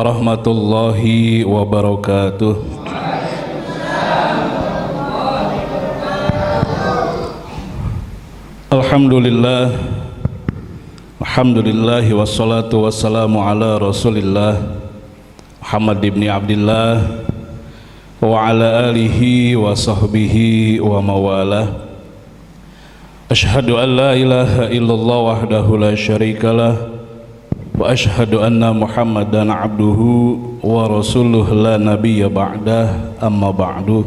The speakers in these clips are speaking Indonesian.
Warahmatullahi wabarakatuh. Alhamdulillah, alhamdulillahi wassalatu wassalamu ala rasulillah Muhammad ibn Abdillah wa ala alihi wa sahbihi wa mawalah. Ashhadu an la ilaha illallah wahdahu la syarikalah wa ashhadu anna Muhammadan abduhu wa rasuluh la nabiyya ba'dah, amma ba'du.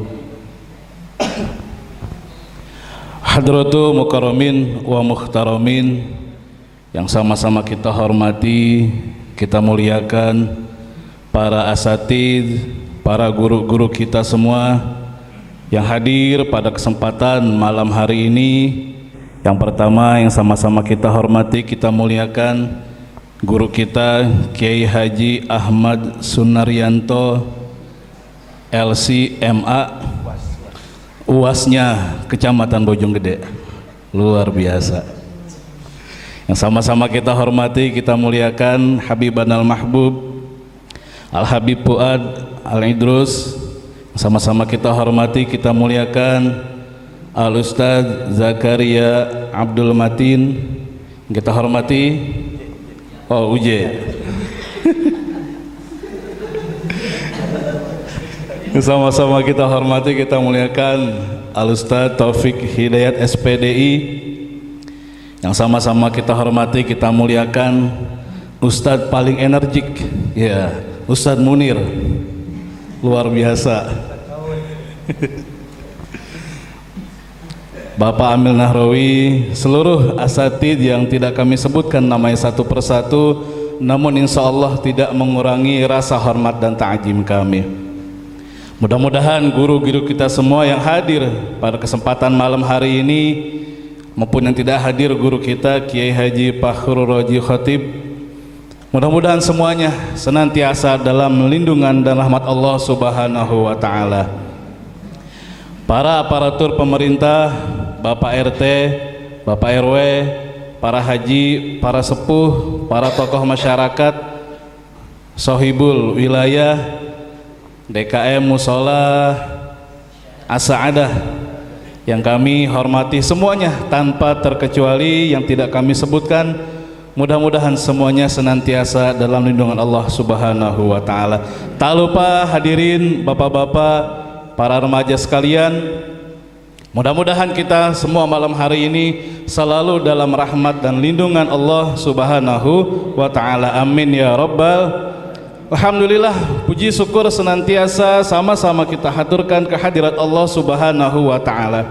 Hadratu mukarramin wa muhtaramin yang sama-sama kita hormati, kita muliakan, para asatidz, para guru-guru kita semua yang hadir pada kesempatan malam hari ini. Yang pertama yang sama-sama kita hormati, kita muliakan guru kita Kiai Haji Ahmad Sunaryanto LC.MA, UASnya Kecamatan Bojonggede, luar biasa. Yang sama-sama kita hormati, kita muliakan Habiban Al-Mahbub Al-Habib Fuad Al-Idrus. Sama-sama kita hormati, kita muliakan Al-Ustadz Zakaria Abdul Matin. Kita hormati UJ. Sama-sama kita hormati, kita muliakan Al-Ustadz Taufik Hidayat SPDI. Yang sama-sama kita hormati, kita muliakan Ustadz paling energik, ya, Ustadz Munir, luar biasa. Bapak Amil Nahrawi, seluruh asatidz yang tidak kami sebutkan namanya satu persatu, namun insya Allah tidak mengurangi rasa hormat dan ta'zim kami. Mudah-mudahan guru-guru kita semua yang hadir pada kesempatan malam hari ini maupun yang tidak hadir, guru kita Kiai Haji Fakhrul Raji Khatib, mudah-mudahan semuanya senantiasa dalam lindungan dan rahmat Allah Subhanahu wa Ta'ala. Para aparatur pemerintah, Bapak RT, Bapak RW, para haji, para sepuh, para tokoh masyarakat, sohibul wilayah, DKM Musola As-Sa'adah yang kami hormati semuanya tanpa terkecuali, yang tidak kami sebutkan, mudah-mudahan semuanya senantiasa dalam lindungan Allah Subhanahu wa Ta'ala. Tak lupa hadirin bapak-bapak, para remaja sekalian, mudah-mudahan kita semua malam hari ini selalu dalam rahmat dan lindungan Allah Subhanahu wa Ta'ala. Amin ya rabbal. Alhamdulillah, puji syukur senantiasa sama-sama kita haturkan kehadirat Allah Subhanahu wa Ta'ala.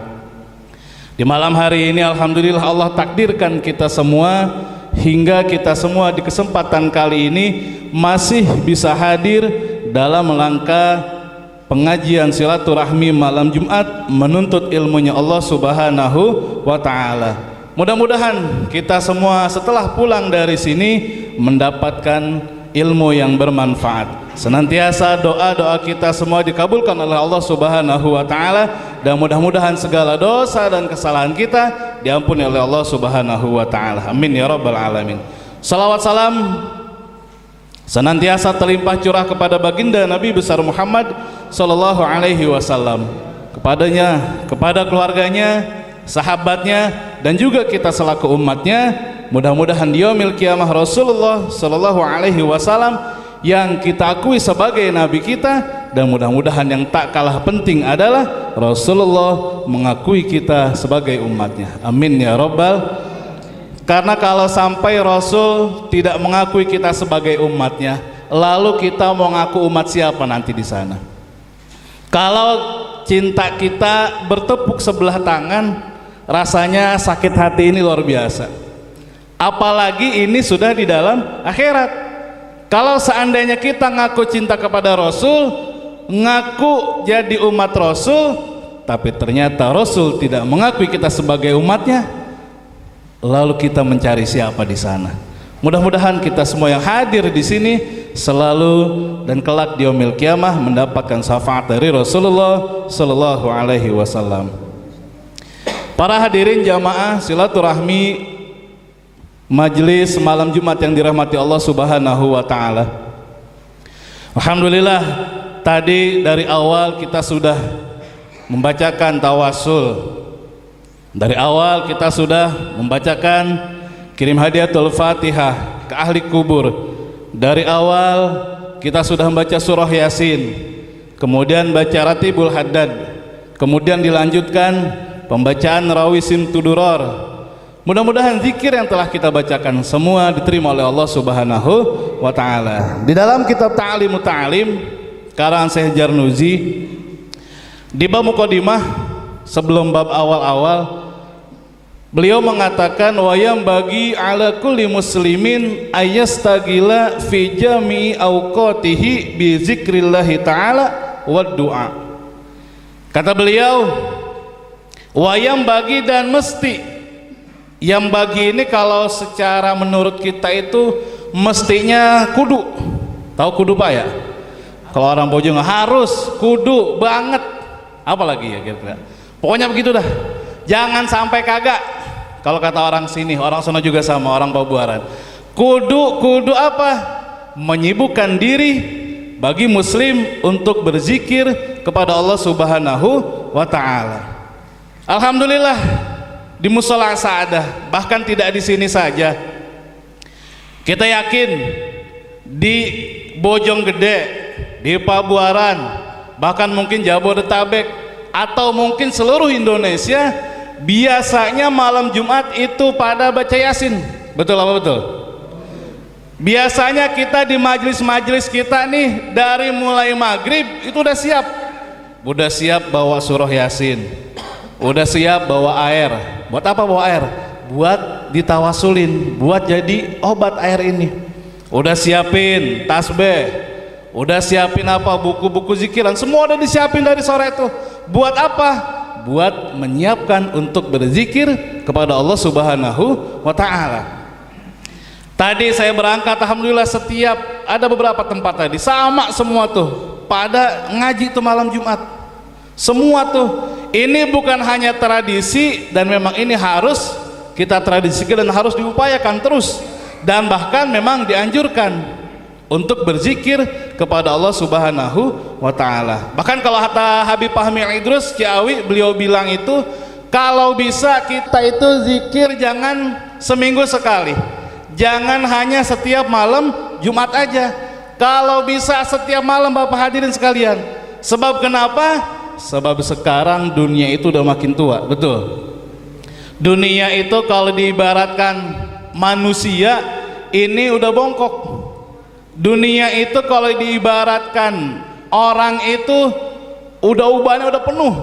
Di malam hari ini alhamdulillah Allah takdirkan kita semua hingga kita semua di kesempatan kali ini masih bisa hadir dalam rangka pengajian silaturahmi malam Jumat menuntut ilmunya Allah Subhanahu wa Ta'ala. Mudah-mudahan kita semua setelah pulang dari sini mendapatkan ilmu yang bermanfaat. Senantiasa doa-doa kita semua dikabulkan oleh Allah Subhanahu wa Ta'ala, dan mudah-mudahan segala dosa dan kesalahan kita diampuni oleh Allah Subhanahu wa Ta'ala. Amin ya rabbal alamin. Salawat salam senantiasa terlimpah curah kepada baginda Nabi besar Muhammad sallallahu alaihi wasallam, kepadanya, kepada keluarganya, sahabatnya, dan juga kita selaku umatnya. Mudah-mudahan di yaumil kiamah Rasulullah sallallahu alaihi wasallam yang kita akui sebagai nabi kita, dan mudah-mudahan yang tak kalah penting adalah Rasulullah mengakui kita sebagai umatnya. Amin ya rabbal. Karena kalau sampai Rasul tidak mengakui kita sebagai umatnya, lalu kita mau ngaku umat siapa nanti di sana? Kalau cinta kita bertepuk sebelah tangan, rasanya sakit hati ini luar biasa. Apalagi ini sudah di dalam akhirat. Kalau seandainya kita ngaku cinta kepada Rasul, ngaku jadi umat Rasul, tapi ternyata Rasul tidak mengakui kita sebagai umatnya, lalu kita mencari siapa di sana? Mudah-mudahan kita semua yang hadir di sini selalu dan kelak di yaumil kiamah mendapatkan syafaat dari Rasulullah sallallahu alaihi wasallam. Para hadirin jamaah silaturahmi majelis malam Jumat yang dirahmati Allah Subhanahu wa taala. Alhamdulillah, tadi dari awal kita sudah membacakan tawasul. Dari awal kita sudah membacakan kirim hadiatul Fatihah ke ahli kubur. Dari awal kita sudah membaca surah Yasin, kemudian baca Ratibul Haddad, kemudian dilanjutkan pembacaan Rawisim Tuduror. Mudah-mudahan zikir yang telah kita bacakan semua diterima oleh Allah Subhanahu wa Ta'ala. Di dalam kitab Ta'limut Ta'lim karangan Syekh Jarnuzi, di bab Muqaddimah sebelum bab awal-awal, beliau mengatakan wayam bagi ala kulli muslimin ayastagila fi jami'i awqatihi bi zikrillahi ta'ala wa du'a. Kata beliau, wayam bagi dan mesti. Yang bagi ini kalau secara menurut kita itu mestinya kudu. Tahu kudu Pak ya? Kalau orang Bojong harus, kudu banget. Apalagi ya kira-kira. Pokoknya begitu dah. Jangan sampai kagak. Kalau kata orang sini, orang sana juga sama, orang Pabuaran. Kudu apa? Menyibukkan diri bagi muslim untuk berzikir kepada Allah Subhanahu wa Ta'ala. Alhamdulillah, di musola Sa'adah, bahkan tidak di sini saja, kita yakin di Bojonggede, di Pabuaran, bahkan mungkin Jabodetabek atau mungkin seluruh Indonesia, biasanya malam Jumat itu pada baca Yasin. Betul apa betul? Biasanya kita di majelis-majelis kita nih, dari mulai maghrib itu udah siap bawa surah Yasin, udah siap bawa air. Buat apa bawa air? Buat ditawasulin, buat jadi obat air ini. Udah siapin tasbih, udah siapin apa, buku-buku zikiran, semua udah disiapin dari sore itu. Buat apa? Buat menyiapkan untuk berzikir kepada Allah Subhanahu wa Ta'ala. Tadi saya berangkat, alhamdulillah, setiap ada beberapa tempat tadi sama semua tuh pada ngaji tuh malam Jumat. Semua tuh. Ini bukan hanya tradisi, dan memang ini harus kita tradisikan dan harus diupayakan terus, dan bahkan memang dianjurkan untuk berzikir kepada Allah Subhanahu wa Ta'ala. Bahkan kalau kata Habib Fahmi Idrus Ciawi, beliau bilang itu kalau bisa kita itu zikir jangan seminggu sekali, jangan hanya setiap malam Jumat aja, kalau bisa setiap malam Bapak hadirin sekalian. Sebab kenapa? Sebab sekarang dunia itu udah makin tua, betul. Dunia itu kalau diibaratkan manusia ini udah bongkok. Dunia itu kalau diibaratkan orang itu udah ubannya udah penuh,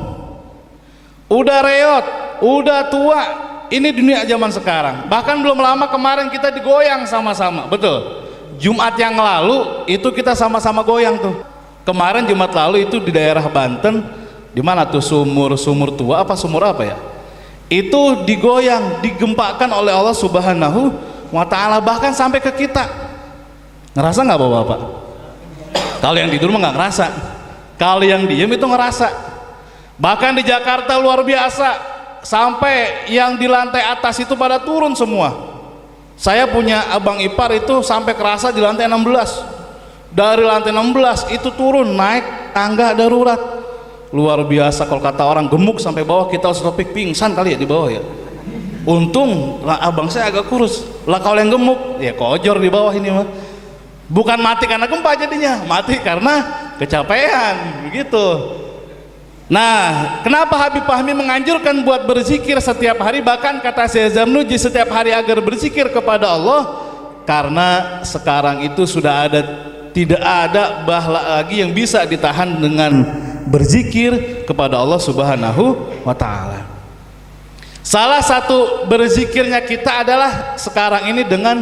udah reot, udah tua. Ini dunia zaman sekarang. Bahkan belum lama kemarin kita digoyang sama-sama, betul. Jumat yang lalu itu kita sama-sama goyang tuh. Kemarin Jumat lalu itu di daerah Banten, di mana tuh sumur tua apa sumur apa ya? Itu digoyang, digempakan oleh Allah Subhanahu wa Ta'ala, bahkan sampai ke kita. Ngerasa nggak Bapak-bapak? Kalau yang tidur mah nggak ngerasa, kalau yang diem itu ngerasa. Bahkan di Jakarta luar biasa, sampai yang di lantai atas itu pada turun semua. Saya punya abang ipar itu sampai kerasa di lantai 16. Dari lantai 16 itu turun naik tangga darurat. Luar biasa, kalau kata orang gemuk sampai bawah, kita harus topik pingsan kali ya di bawah ya. Untung lah abang saya agak kurus. Lah kalau yang gemuk ya kojor di bawah ini mah. Bukan mati karena gempa jadinya, mati karena kecapean begitu. Nah, kenapa Habib Fahmi menganjurkan buat berzikir setiap hari, bahkan kata Syekh Zarnuji setiap hari agar berzikir kepada Allah? Karena sekarang itu sudah tidak ada bahla lagi yang bisa ditahan dengan berzikir kepada Allah Subhanahu wa Ta'ala. Salah satu berzikirnya kita adalah sekarang ini dengan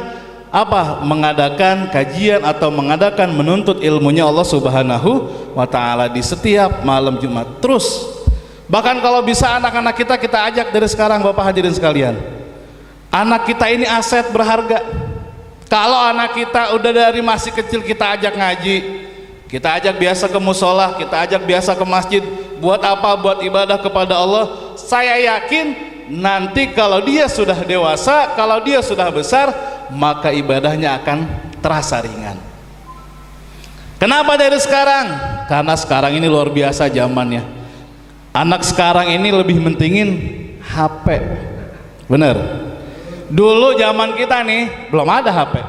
apa? Mengadakan kajian atau mengadakan menuntut ilmunya Allah Subhanahu wa Ta'ala di setiap malam Jumat terus. Bahkan kalau bisa anak-anak kita ajak dari sekarang, Bapak hadirin sekalian. Anak kita ini aset berharga. Kalau anak kita udah dari masih kecil kita ajak ngaji, kita ajak biasa ke musola, kita ajak biasa ke masjid, buat apa? Buat ibadah kepada Allah. Saya yakin nanti kalau dia sudah dewasa, kalau dia sudah besar, maka ibadahnya akan terasa ringan. Kenapa dari sekarang? Karena sekarang ini luar biasa zamannya. Anak sekarang ini lebih mentingin HP. Bener. Dulu zaman kita nih belum ada HP.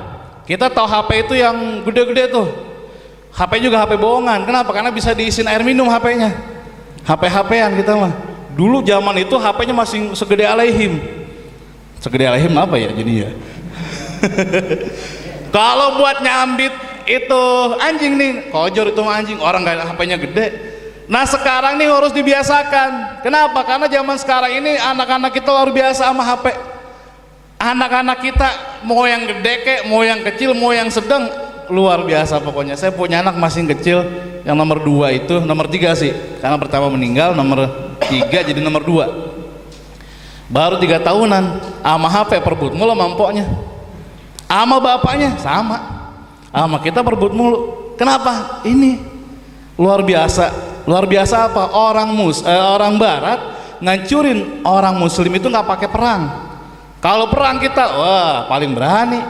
Kita tahu HP itu yang gede-gede tuh. HP juga HP bohongan. Kenapa? Karena bisa diisiin air minum HP-nya. HP-HPan kita mah. Dulu zaman itu HP-nya masih segede alaihim. Segede alaihim apa ya jadinya? Kalau buat nyambit itu anjing nih, kojor itu anjing, orang gak HP-nya gede. Nah sekarang nih harus dibiasakan. Kenapa? Karena zaman sekarang ini anak-anak kita luar biasa sama HP. Anak-anak kita mau yang gede kek, mau yang kecil, mau yang sedang, luar biasa pokoknya. Saya punya anak masih kecil, yang nomor 2 itu, nomor 3 sih, karena pertama meninggal, nomor 3 jadi nomor 2. Baru 3 tahunan, sama HP perbut mulu mampoknya. Sama bapaknya sama. Sama kita perbut mulu. Kenapa? Ini luar biasa. Luar biasa apa? Orang barat ngancurin orang muslim itu nggak pakai perang. Kalau perang kita, wah paling berani.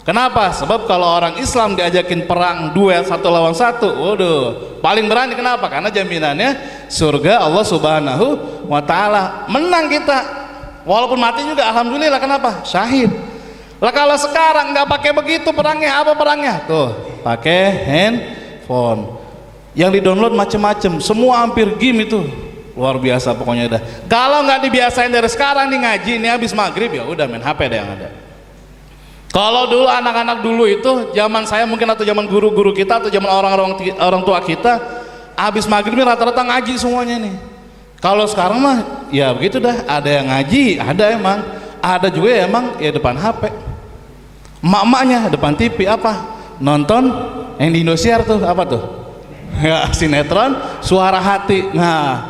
Kenapa? Sebab kalau orang Islam diajakin perang duel 1 lawan 1, waduh, paling berani. Kenapa? Karena jaminannya surga Allah Subhanahu wa Ta'ala. Menang kita. Walaupun mati juga alhamdulillah. Kenapa? Syahid. Lah kalau sekarang nggak pakai begitu perangnya, apa perangnya? Tuh, pakai handphone. Yang di-download macem-macem, semua hampir game itu. Luar biasa pokoknya dah. Kalau nggak dibiasain dari sekarang nih ngaji, ini habis maghrib ya udah main HP deh yang ada. Kalau dulu anak-anak dulu itu zaman saya mungkin atau zaman guru-guru kita atau zaman orang tua kita, habis maghrib ini rata-rata ngaji semuanya nih. Kalau sekarang mah ya begitu dah, ada yang ngaji, ada emang, ada juga ya emang ya depan HP. Emak-emaknya depan TV apa? Nonton yang di Indosiar tuh apa tuh? Ya sinetron Suara Hati. Nah.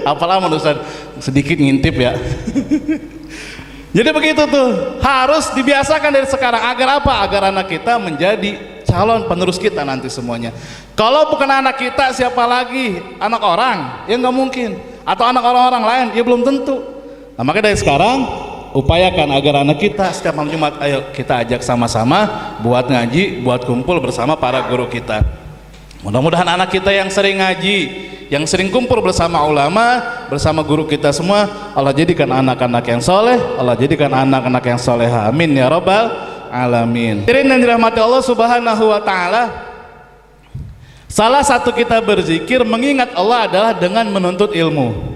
Apalah Ustaz sedikit ngintip ya. Jadi begitu tuh, harus dibiasakan dari sekarang. Agar apa? Agar anak kita menjadi calon penerus kita nanti semuanya. Kalau bukan anak kita, siapa lagi? Anak orang? Ya nggak mungkin. Atau anak orang-orang lain? Ya belum tentu. Nah makanya dari sekarang upayakan agar anak kita setiap malam Jumat, ayo kita ajak sama-sama buat ngaji, buat kumpul bersama para guru kita. Mudah-mudahan anak kita yang sering ngaji, yang sering kumpul bersama ulama, bersama guru kita semua, Allah jadikan anak-anak yang soleh, Allah jadikan anak-anak yang soleha. Amin ya rabbal alamin. Hadirin yang dirahmati Allah Subhanahu wa Ta'ala, salah satu kita berzikir mengingat Allah adalah dengan menuntut ilmu.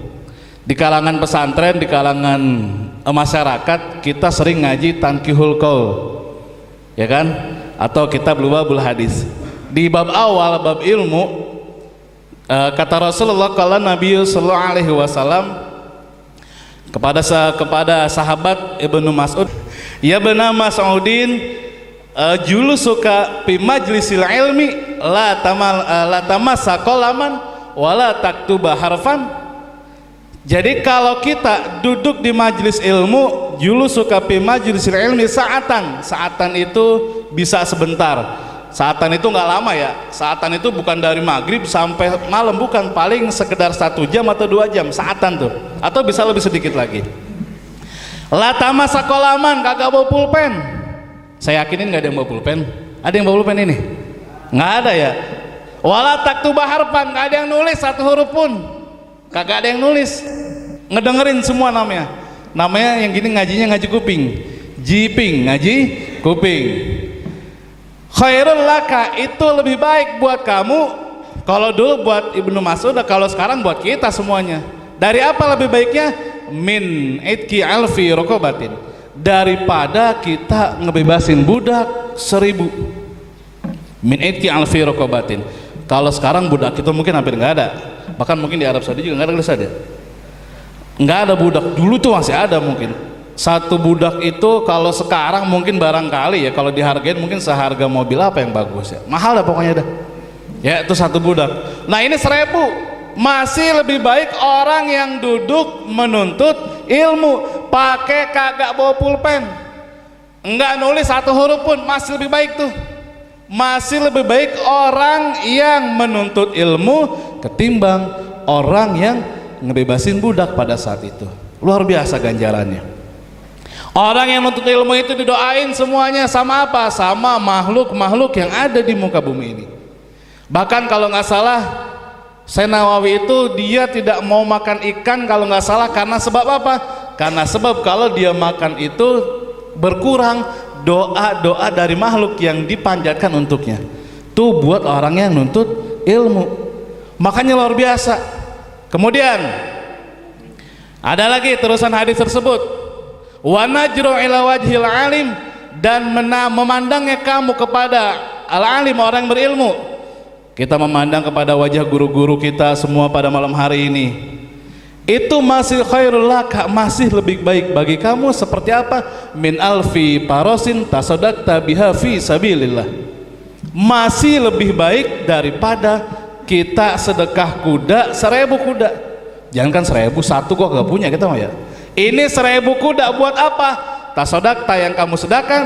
Di kalangan pesantren, di kalangan masyarakat, kita sering ngaji Tanqihul Qaul, ya kan? Atau kitab Lubabul Hadis. Di bab awal, bab ilmu, kata Rasulullah kalau Nabi sallallahu alaihi wasallam kepada sahabat Ibnu Mas'ud, ya benar Mas'udin, julusuka fi majlisil ilmi la tamassa qalaman wala taktuba harfan. Jadi kalau kita duduk di majlis ilmu, julusuka fi majlisil ilmi saatan itu bisa sebentar. Saatan itu nggak lama ya, saatan itu bukan dari maghrib sampai malam, bukan, paling sekedar 1 jam atau 2 jam saatan tuh, atau bisa lebih sedikit lagi. Latama sakolaman, kagak bawa pulpen. Saya yakinin nggak ada yang bawa pulpen. Ada yang bawa pulpen ini? Nggak ada ya. Wala taktuba harfan, nggak ada yang nulis 1 huruf pun, kagak ada yang nulis. Ngedengerin semua namanya yang gini ngajinya ngaji kuping, jiping, ngaji kuping. Khairul laka, itu lebih baik buat kamu. Kalau dulu buat Ibnu Mas'ud, kalau sekarang buat kita semuanya. Dari apa lebih baiknya? Min itki alfi rokobatin, daripada kita ngebebasin budak 1000. Min itki alfi rokobatin. Kalau sekarang budak itu mungkin hampir nggak ada, bahkan mungkin di Arab Saudi juga nggak ada. Nggak ada budak. Dulu tuh masih ada mungkin. 1 budak itu kalau sekarang mungkin barangkali ya, kalau dihargain mungkin seharga mobil apa yang bagus ya, mahal dah pokoknya dah ya, itu 1 budak. Nah ini 1000, masih lebih baik orang yang duduk menuntut ilmu, pakai kagak bawa pulpen, enggak nulis 1 huruf pun, masih lebih baik tuh. Masih lebih baik orang yang menuntut ilmu ketimbang orang yang ngebebasin budak pada saat itu. Luar biasa ganjarannya. Orang yang nuntut ilmu itu didoain semuanya sama apa? Sama makhluk-makhluk yang ada di muka bumi ini. Bahkan kalau nggak salah Syekh Nawawi itu dia tidak mau makan ikan kalau nggak salah karena sebab apa? Karena sebab kalau dia makan itu berkurang doa-doa dari makhluk yang dipanjatkan untuknya. Tuh buat orang yang nuntut ilmu, makanya luar biasa. Kemudian ada lagi terusan hadis tersebut, wa najru ila wajhil alim, dan memandangnya kamu kepada al-alim, orang yang berilmu. Kita memandang kepada wajah guru-guru kita semua pada malam hari ini, itu masih khairul laka, masih lebih baik bagi kamu seperti apa? Min alfi parosin tasodakta biha fi sabilillah, masih lebih baik daripada kita sedekah kuda 1000 kuda. Jangan kan 1000, satu kok gak punya kita mah ya. Ini 1000 kuda buat apa? Tasodakta, yang kamu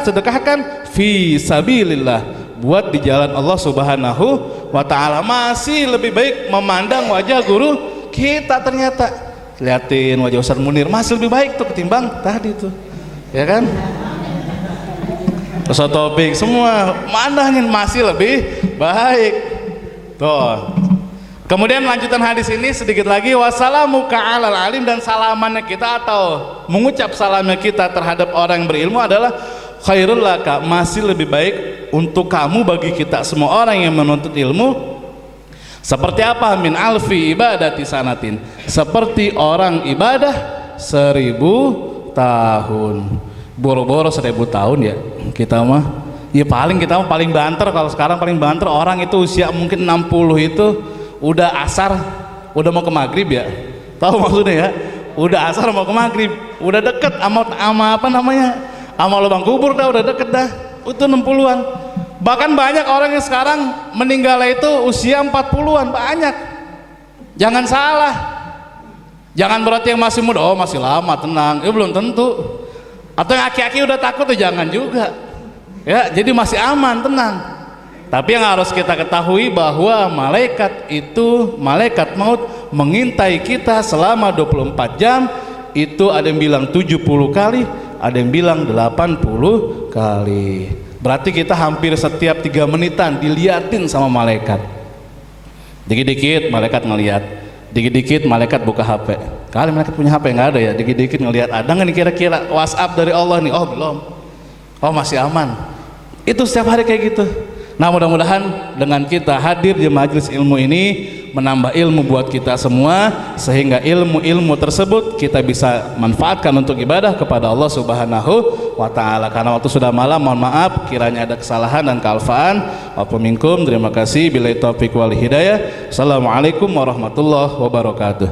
sedekahkan fi sabilillah, buat di jalan Allah subhanahu wa ta'ala. Masih lebih baik memandang wajah guru kita, ternyata liatin wajah Ustaz Munir masih lebih baik tuh ketimbang tadi tuh, ya kan? Ustaz Taufik semua mandangin masih lebih baik tuh. Kemudian lanjutan hadis ini sedikit lagi, wassalamu ka'alal alim, dan salamannya kita atau mengucap salamnya kita terhadap orang yang berilmu adalah khairul laka, masih lebih baik untuk kamu, bagi kita semua orang yang menuntut ilmu. Seperti apa? Min alfi ibadati sanatin, seperti orang ibadah 1000 tahun. Boro-boro 1000 tahun ya kita mah. Ya paling kita mah paling banter, kalau sekarang paling banter orang itu usia mungkin 60 itu udah asar, udah mau ke maghrib ya. Tahu maksudnya ya? Udah asar mau ke maghrib, udah deket sama apa namanya? Sama lubang kubur dah, udah deket dah. Itu 60-an. Bahkan banyak orang yang sekarang meninggal itu usia 40-an, banyak. Jangan salah. Jangan berarti yang masih muda, oh masih lama, tenang. Ya belum tentu. Atau yang aki-aki udah takut tuh jangan juga. Ya, jadi masih aman, tenang. Tapi yang harus kita ketahui bahwa malaikat itu, malaikat maut mengintai kita selama 24 jam. Itu ada yang bilang 70 kali, ada yang bilang 80 kali. Berarti kita hampir setiap 3 menitan diliatin sama malaikat. Dikit-dikit malaikat ngeliat, dikit-dikit malaikat buka HP. Kali malaikat punya HP nggak ada ya? Dikit-dikit ngeliat, ada nggak nih kira-kira WhatsApp dari Allah nih? Oh belum. Oh masih aman. Itu setiap hari kayak gitu. Nah mudah-mudahan dengan kita hadir di majelis ilmu ini menambah ilmu buat kita semua, sehingga ilmu-ilmu tersebut kita bisa manfaatkan untuk ibadah kepada Allah subhanahu wa ta'ala. Karena waktu sudah malam, mohon maaf kiranya ada kesalahan dan kealfaan. Wassalamualaikum, terima kasih, billahi taufiq wal hidayah. Assalamualaikum warahmatullahi wabarakatuh.